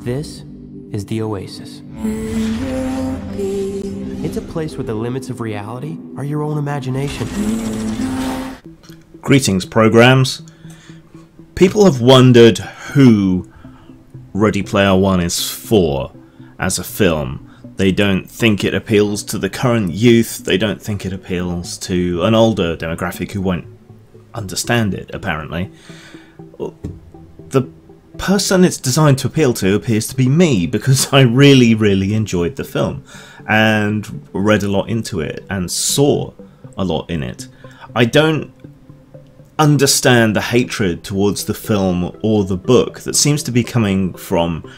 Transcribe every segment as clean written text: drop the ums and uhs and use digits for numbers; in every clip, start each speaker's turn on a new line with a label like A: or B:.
A: This is the Oasis. It's a place where the limits of reality are your own imagination.
B: Greetings, programs. People have wondered who Ready Player One is for as a film. They don't think it appeals to the current youth. They don't think it appeals to an older demographic who won't understand it, apparently. The person it's designed to appeal to appears to be me, because I really enjoyed the film and read a lot into it and saw a lot in it. I don't understand the hatred towards the film or the book that seems to be coming from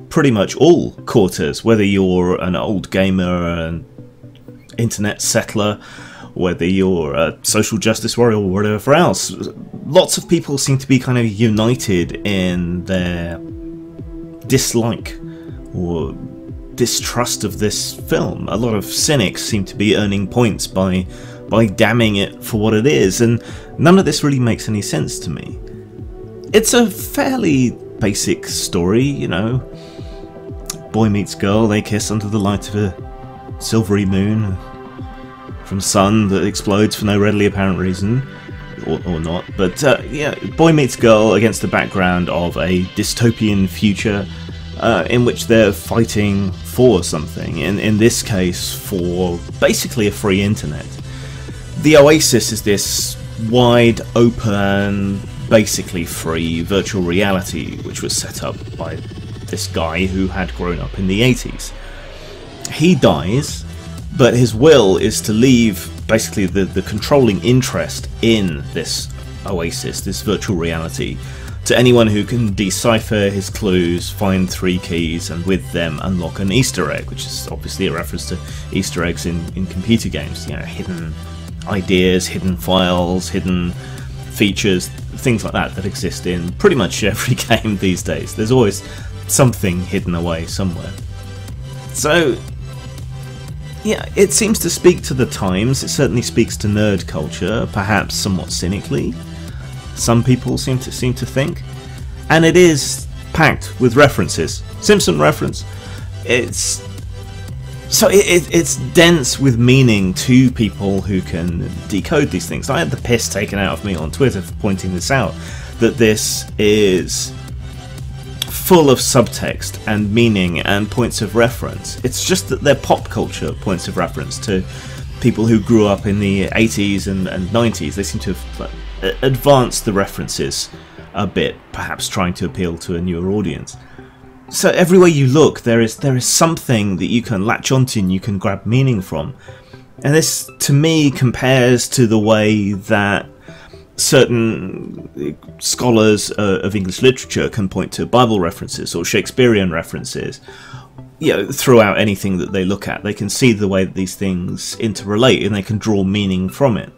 B: pretty much all quarters, whether you're an old gamer, an internet settler, whether you're a social justice warrior or whatever else. Lots of people seem to be kind of united in their dislike or distrust of this film. A lot of cynics seem to be earning points by damning it for what it is, and none of this really makes any sense to me. It's a fairly basic story, you know. Boy meets girl, they kiss under the light of a silvery moon from sun that explodes for no readily apparent reason, or not. But yeah, boy meets girl against the background of a dystopian future in which they're fighting for something. In this case, for basically a free internet. The Oasis is this wide open, basically free virtual reality which was set up by this guy who had grown up in the 80s. He dies, but his will is to leave basically the controlling interest in this Oasis, this virtual reality, to anyone who can decipher his clues, find 3 keys, and with them unlock an Easter egg, which is obviously a reference to Easter eggs in computer games, you know, hidden ideas, hidden files, hidden features, things like that exist in pretty much every game these days. There's always something hidden away somewhere. So yeah, it seems to speak to the times. It certainly speaks to nerd culture, perhaps somewhat cynically. Some people seem to think, and it is packed with references. Simpson reference. It's dense with meaning to people who can decode these things. I had the piss taken out of me on Twitter for pointing this out, that this is full of subtext and meaning and points of reference. It's just that they're pop culture points of reference to people who grew up in the 80s and 90s. They seem to have advanced the references a bit, perhaps trying to appeal to a newer audience. So everywhere you look, there is something that you can latch onto and you can grab meaning from. And this, to me, compares to the way that certain scholars of English literature can point to Bible references or Shakespearean references, you know, throughout anything that they look at. They can see the way that these things interrelate and they can draw meaning from it.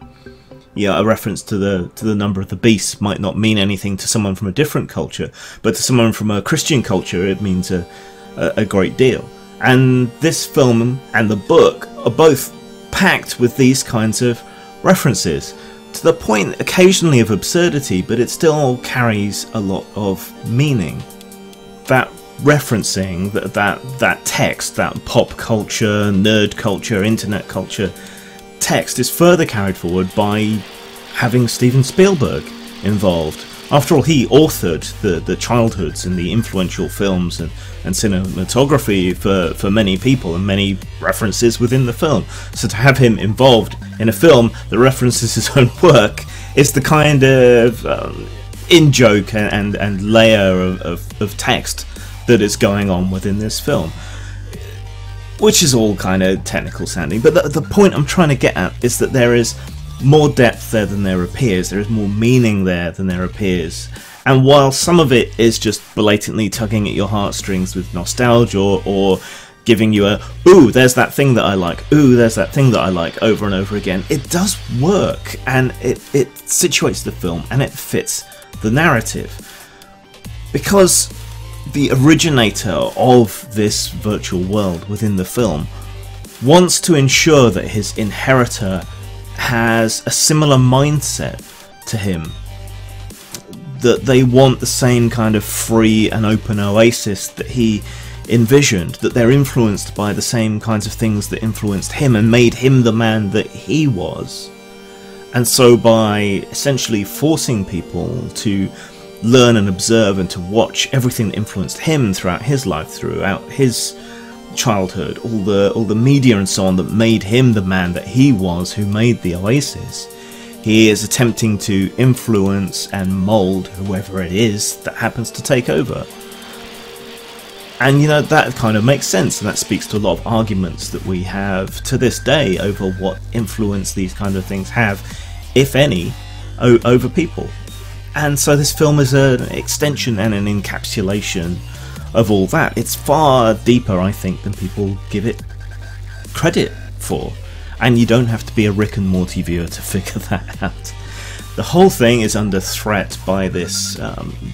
B: Yeah, a reference to the number of the beast might not mean anything to someone from a different culture, but to someone from a Christian culture it means a great deal. And this film and the book are both packed with these kinds of references, to the point occasionally of absurdity, but it still carries a lot of meaning. That referencing, that text, that pop culture, nerd culture, internet culture text is further carried forward by having Steven Spielberg involved. After all, he authored the childhoods and the influential films and cinematography for many people and many references within the film. So to have him involved in a film that references his own work is the kind of in-joke and layer of text that is going on within this film, which is all kind of technical sounding. But the point I'm trying to get at is that there is more depth there than there appears. There is more meaning there than there appears. And while some of it is just blatantly tugging at your heartstrings with nostalgia or giving you a, ooh, there's that thing that I like, ooh, there's that thing that I like, over and over again, it does work, and it situates the film and it fits the narrative. Because the originator of this virtual world within the film wants to ensure that his inheritor has a similar mindset to him. that they want the same kind of free and open oasis that he envisioned, that they're influenced by the same kinds of things that influenced him and made him the man that he was. And so by essentially forcing people to learn and observe and to watch everything that influenced him throughout his life, throughout his childhood, all the media and so on that made him the man that he was, who made the oasis, he is attempting to influence and mould whoever it is that happens to take over. And you know, that kind of makes sense, and that speaks to a lot of arguments that we have to this day over what influence these kind of things have, if any, over people. And so this film is an extension and an encapsulation of all that. It's far deeper, I think, than people give it credit for. And you don't have to be a Rick and Morty viewer to figure that out. The whole thing is under threat by this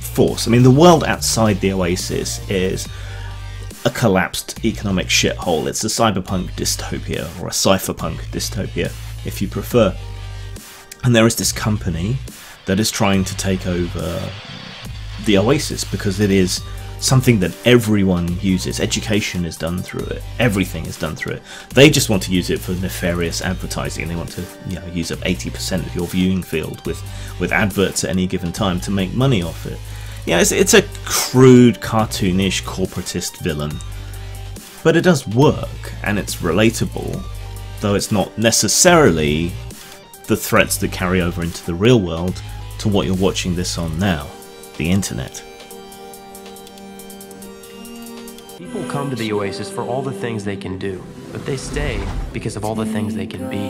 B: force. I mean, the world outside the Oasis is a collapsed economic shithole. It's a cyberpunk dystopia, or a cypherpunk dystopia, if you prefer. And there is this company that is trying to take over the Oasis because it is something that everyone uses. Education is done through it. Everything is done through it. They just want to use it for nefarious advertising. They want to, you know, use up 80% of your viewing field with adverts at any given time to make money off it. Yeah, it's a crude, cartoonish, corporatist villain. But it does work, and it's relatable, though it's not necessarily the threats that carry over into the real world to what you're watching this on now, the internet.
A: People come to the Oasis for all the things they can do, but they stay because of all the things they can be.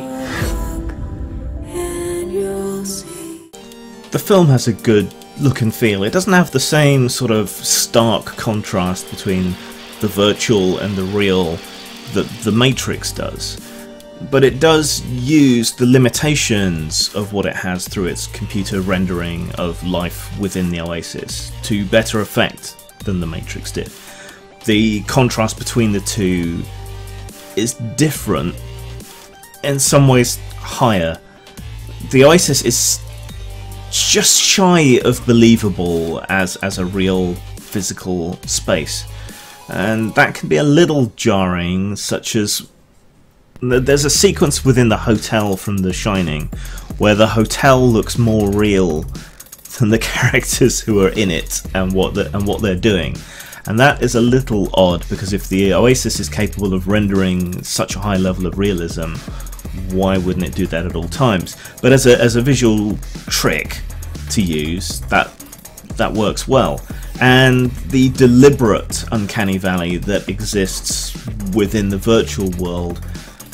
B: The film has a good look and feel. It doesn't have the same sort of stark contrast between the virtual and the real that The Matrix does. But it does use the limitations of what it has through its computer rendering of life within the Oasis to better effect than The Matrix did. The contrast between the two is different, in some ways higher. The Oasis is just shy of believable as a real physical space, and that can be a little jarring, such as there's a sequence within the hotel from The Shining where the hotel looks more real than the characters who are in it and what they're doing. And that is a little odd, because if the Oasis is capable of rendering such a high level of realism, why wouldn't it do that at all times? But as a visual trick to use, that works well. And the deliberate uncanny valley that exists within the virtual world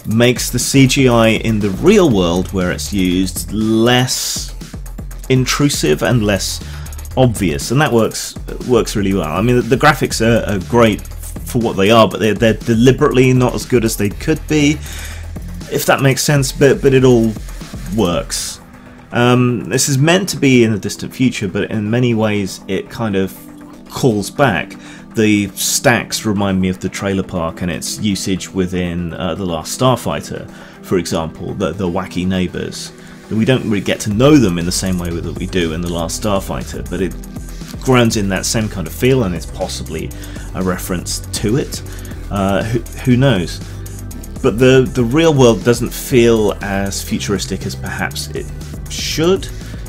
B: makes the CGI in the real world where it's used less intrusive and less obvious, and that works really well. I mean, the graphics are great for what they are, but they're deliberately not as good as they could be, if that makes sense, but it all works. This is meant to be in the distant future, but in many ways it kind of calls back. The stacks remind me of the trailer park and its usage within The Last Starfighter, for example, the wacky neighbours. We don't really get to know them in the same way that we do in The Last Starfighter, but it grounds in that same kind of feel, and it's possibly a reference to it. Who knows? But the real world doesn't feel as futuristic as perhaps it should.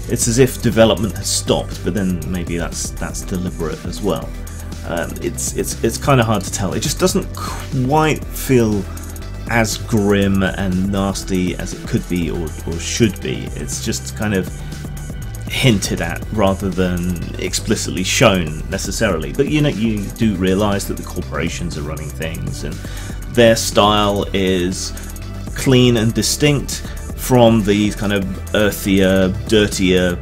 B: It's as if development has stopped, but then maybe that's deliberate as well. It's kind of hard to tell. It just doesn't quite feel as grim and nasty as it could be or should be. It's just kind of hinted at rather than explicitly shown necessarily. But you know, you do realise that the corporations are running things, and their style is clean and distinct from the kind of earthier, dirtier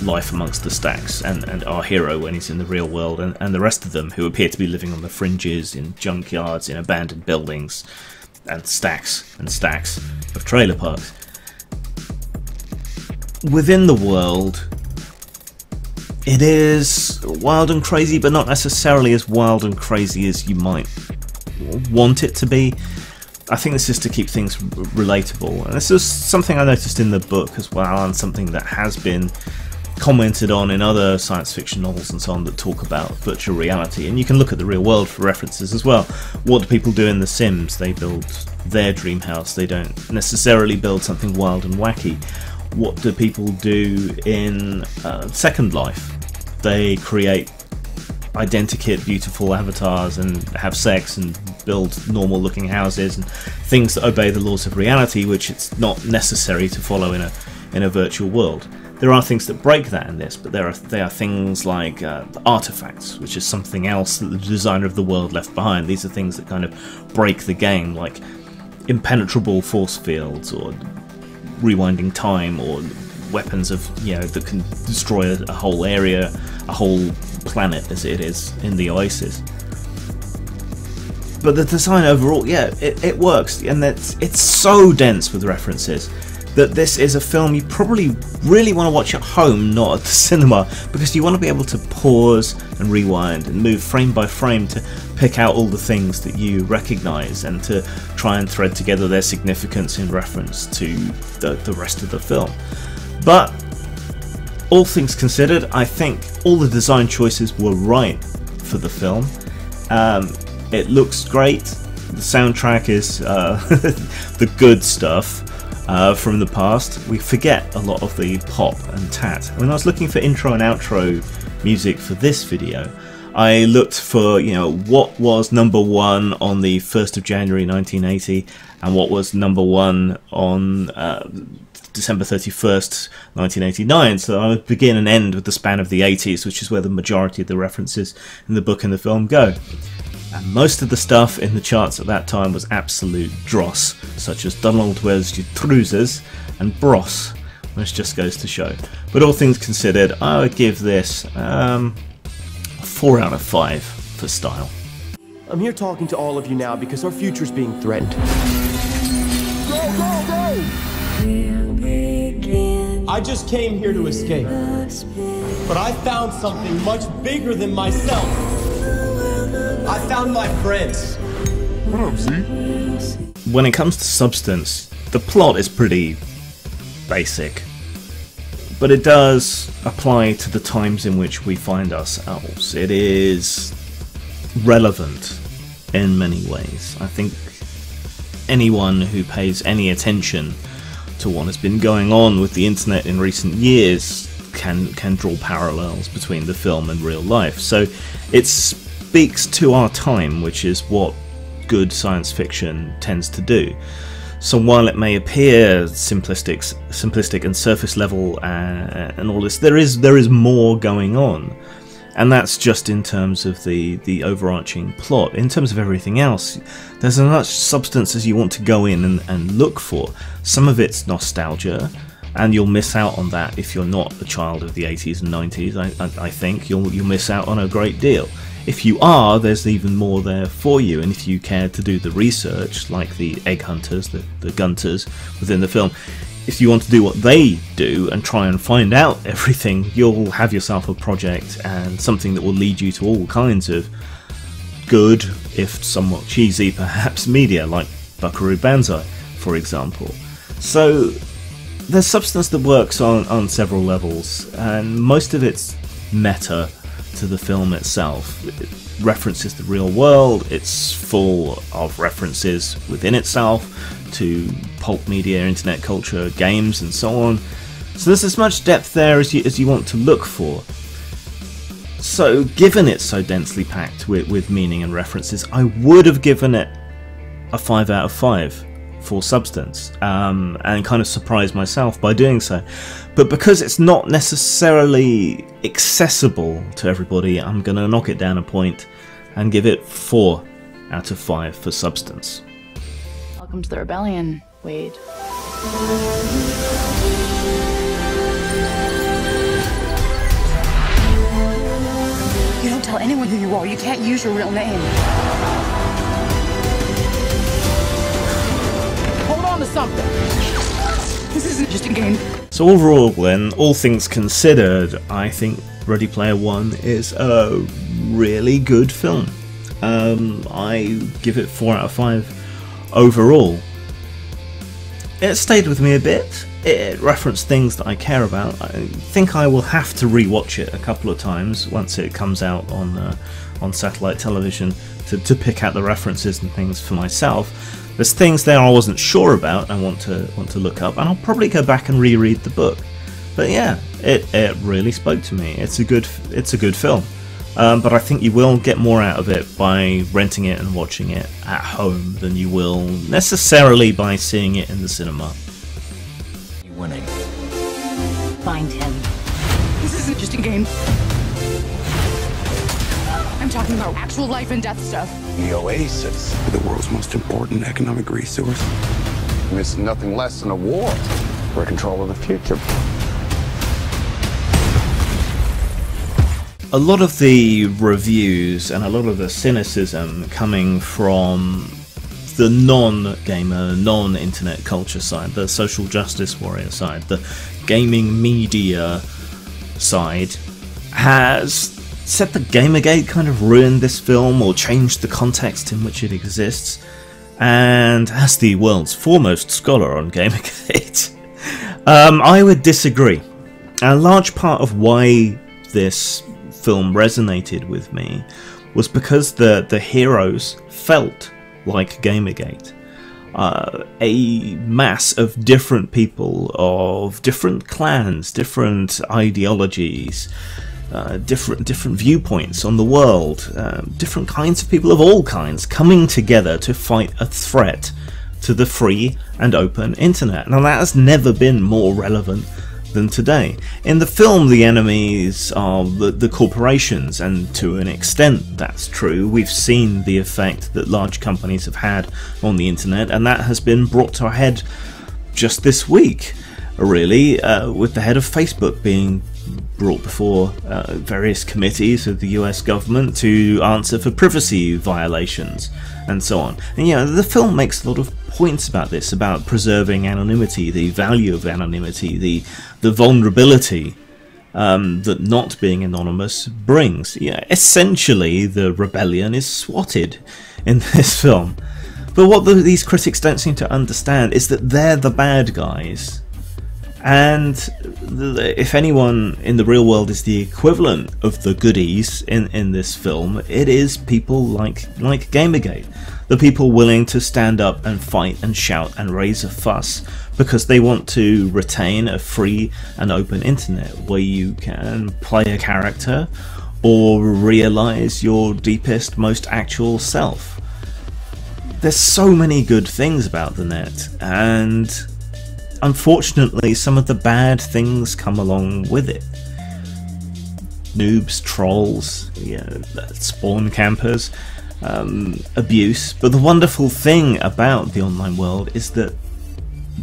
B: life amongst the stacks, and our hero when he's in the real world, and the rest of them who appear to be living on the fringes, in junkyards, in abandoned buildings, and stacks of trailer parks. Within the world, it is wild and crazy, but not necessarily as wild and crazy as you might want it to be. I think this is to keep things relatable, and this is something I noticed in the book as well, and something that has been commented on in other science fiction novels and so on that talk about virtual reality. And you can look at the real world for references as well. What do people do in The Sims? They build their dream house. They don't necessarily build something wild and wacky. What do people do in Second Life? They create identikit beautiful avatars and have sex and build normal looking houses and things that obey the laws of reality, which it's not necessary to follow in a virtual world. There are things that break that in this, but there are things like artifacts, which is something else that the designer of the world left behind. These are things that kind of break the game, like impenetrable force fields or rewinding time, or weapons of that can destroy a whole area, a whole planet as it is in the Oasis. But the design overall, it works, and it's so dense with references that this is a film you probably really want to watch at home, not at the cinema, because you want to be able to pause and rewind and move frame by frame to pick out all the things that you recognise and to try and thread together their significance in reference to the rest of the film. But all things considered, I think all the design choices were right for the film. It looks great. The soundtrack is the good stuff from the past. We forget a lot of the pop and tat. When I was looking for intro and outro music for this video, I looked for what was #1 on the 1st of January 1980 and what was #1 on December 31st, 1989, so I would begin and end with the span of the 80s, which is where the majority of the references in the book and the film go. And most of the stuff in the charts at that time was absolute dross, such as Donald Wears Your Trousers and Bros, which just goes to show. But all things considered, I would give this a 4 out of 5 for style.
C: I'm here talking to all of you now because our future's being threatened. Go, go, go! I just came here to escape, but I found something much bigger than myself. I found my friends.
D: What up, Z?
B: When it comes to substance, the plot is pretty basic, but it does apply to the times in which we find ourselves. It is relevant in many ways. I think anyone who pays any attention to what has been going on with the internet in recent years can draw parallels between the film and real life. So it speaks to our time, which is what good science fiction tends to do. So while it may appear simplistic and surface level and all this, there is more going on. And that's just in terms of the overarching plot. In terms of everything else, there's as much substance as you want to go in and look for. Some of it's nostalgia, and you'll miss out on that if you're not a child of the 80s and 90s. I think you'll miss out on a great deal. If you are, there's even more there for you, and if you care to do the research, like the egg hunters, the gunters within the film, if you want to do what they do and try and find out everything, you'll have yourself a project and something that will lead you to all kinds of good, if somewhat cheesy perhaps, media, like Buckaroo Banzai, for example. So there's substance that works on several levels, and most of it's meta to the film itself. It references the real world, it's full of references within itself to pulp media, internet culture, games and so on. So there's as much depth there as you want to look for. So given it's so densely packed with meaning and references, I would have given it a 5 out of 5 for substance, and kind of surprised myself by doing so. But because it's not necessarily accessible to everybody, I'm going to knock it down a point and give it 4 out of 5 for substance.
E: Welcome to the rebellion, Wade.
F: You don't tell anyone who you are. You can't use your real name.
C: Hold on to something.
F: This isn't just a game.
B: So overall then, all things considered, I think Ready Player One is a really good film. I give it 4 out of 5 overall. it stayed with me a bit. It referenced things that I care about. I think I will have to rewatch it a couple of times once it comes out on satellite television to pick out the references and things for myself. There's things there I wasn't sure about. I want to look up, and I'll probably go back and reread the book. But yeah, it really spoke to me. It's a good film. But I think you will get more out of it by renting it and watching it at home than you will necessarily by seeing it in the cinema.
D: Winning.
F: Find him. This isn't just a game. I'm talking about actual life and death stuff.
D: The Oasis.
G: The world's most important economic resource.
D: And it's nothing less than a war for control of the future.
B: A lot of the reviews and a lot of the cynicism coming from the non-gamer, non-internet culture side, the social justice warrior side, the gaming media side, has said that Gamergate kind of ruined this film or changed the context in which it exists. And as the world's foremost scholar on Gamergate, I would disagree. A large part of why this film resonated with me was because the heroes felt like Gamergate. A mass of different people, of different clans, different ideologies, different viewpoints on the world, different kinds of people of all kinds coming together to fight a threat to the free and open internet. Now that has never been more relevant than today. In the film, the enemies are the corporations, and to an extent that's true. We've seen the effect that large companies have had on the internet, and that has been brought to a head just this week, really, with the head of Facebook being brought before various committees of the US government to answer for privacy violations and so on. And yeah, the film makes a lot of points about this, about preserving anonymity, the value of anonymity, the vulnerability that not being anonymous brings. Yeah, essentially the rebellion is swatted in this film. But what these critics don't seem to understand is that they're the bad guys. And if anyone in the real world is the equivalent of the goodies in this film, it is people like Gamergate. The people willing to stand up and fight and shout and raise a fuss because they want to retain a free and open internet where you can play a character or realize your deepest, most actual self. There's so many good things about the net, and unfortunately some of the bad things come along with it. Noobs, trolls, spawn campers, abuse. But the wonderful thing about the online world is that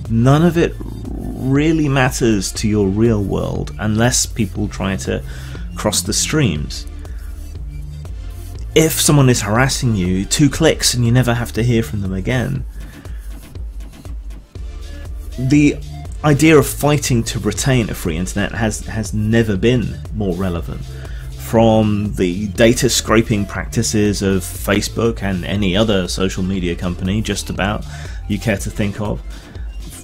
B: none of it really matters to your real world unless people try to cross the streams. If someone is harassing you, 2 clicks and you never have to hear from them again. The idea of fighting to retain a free internet has never been more relevant. From the data scraping practices of Facebook and any other social media company just about you care to think of,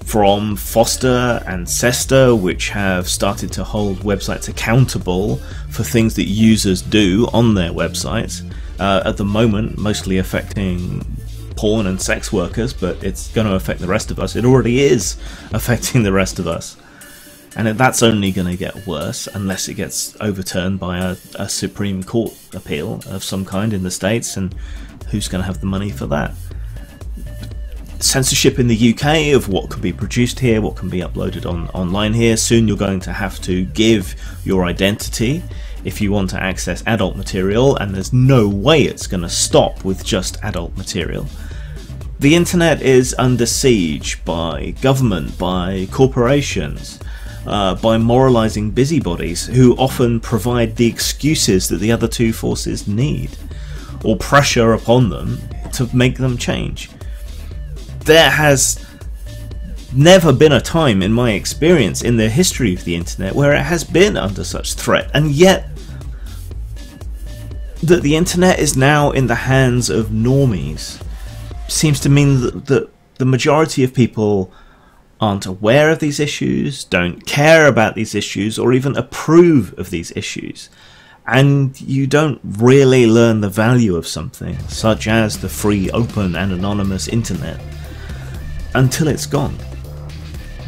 B: from Foster and Sesta, which have started to hold websites accountable for things that users do on their websites, at the moment mostly affecting porn and sex workers, but it's going to affect the rest of us. It already is affecting the rest of us. And that's only going to get worse unless it gets overturned by a Supreme Court appeal of some kind in the States, and who's going to have the money for that? Censorship in the UK of what can be produced here, what can be uploaded online here. Soon you're going to have to give your identity if you want to access adult material, and there's no way it's going to stop with just adult material. The internet is under siege by government, by corporations, by moralizing busybodies who often provide the excuses that the other two forces need, or pressure upon them to make them change. There has never been a time in my experience in the history of the internet where it has been under such threat, and yet that the internet is now in the hands of normies seems to mean that the majority of people aren't aware of these issues, don't care about these issues, or even approve of these issues. And you don't really learn the value of something, such as the free, open, and anonymous internet, until it's gone.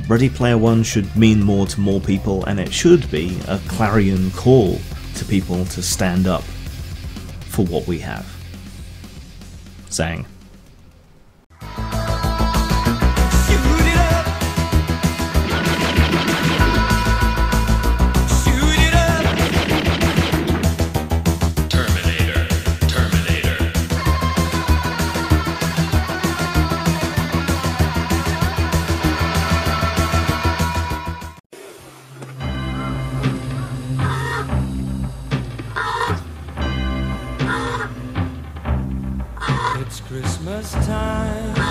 B: Ready Player One should mean more to more people, and it should be a clarion call to people to stand up for what we have. Zang.
H: It's Christmas time.